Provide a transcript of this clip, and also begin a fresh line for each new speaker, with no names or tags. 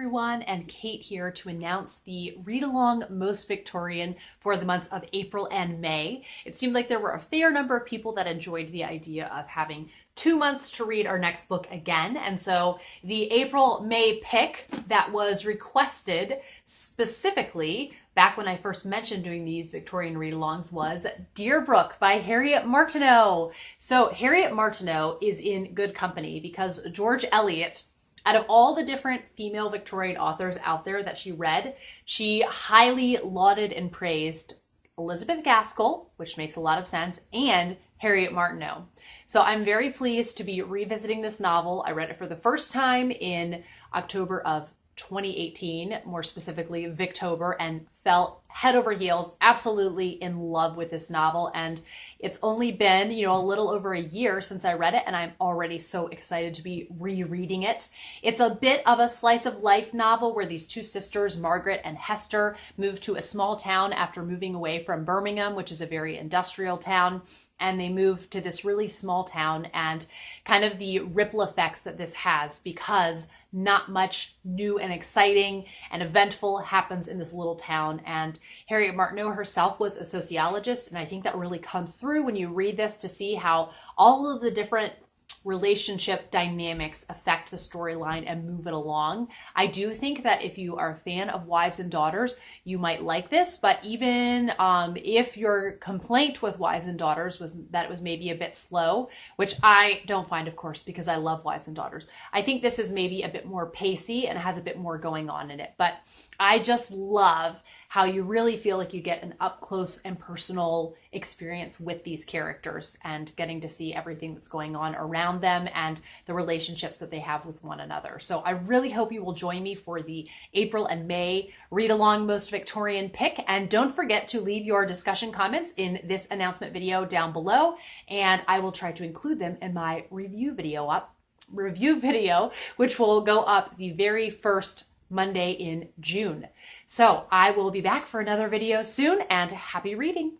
everyone, and Kate here to announce the Read-Along Most Victorian for the months of April and May. It seemed like there were a fair number of people that enjoyed the idea of having 2 months to read our next book again, and so the April-May pick that was requested specifically back when I first mentioned doing these Victorian read-alongs was Deerbrook by Harriet Martineau. So Harriet Martineau is in good company because George Eliot, out of all the different female Victorian authors out there that she read, she highly lauded and praised Elizabeth Gaskell, which makes a lot of sense, and Harriet Martineau. So I'm very pleased to be revisiting this novel. I read it for the first time in October of 2018, more specifically Victober, and fell head over heels, absolutely in love with this novel. And it's only been, a little over a year since I read it, and I'm already so excited to be rereading it. It's a bit of a slice of life novel where these two sisters, Margaret and Hester, move to a small town after moving away from Birmingham, which is a very industrial town. And they move to this really small town and kind of the ripple effects that this has, because not much new and exciting and eventful happens in this little town. And Harriet Martineau herself was a sociologist, and I think that really comes through when you read this to see how all of the different relationship dynamics affect the storyline and move it along. I do think that if you are a fan of Wives and Daughters, you might like this, but even if your complaint with Wives and Daughters was that it was maybe a bit slow, which I don't find, of course, because I love Wives and Daughters, I think this is maybe a bit more pacey and has a bit more going on in it. But I just love how you really feel like you get an up close and personal experience with these characters and getting to see everything that's going on around them and the relationships that they have with one another. So I really hope you will join me for the April and May Read-Along Most Victorian pick. And don't forget to leave your discussion comments in this announcement video down below, and I will try to include them in my review video, which will go up the very first Monday in June. So I will be back for another video soon, and happy reading.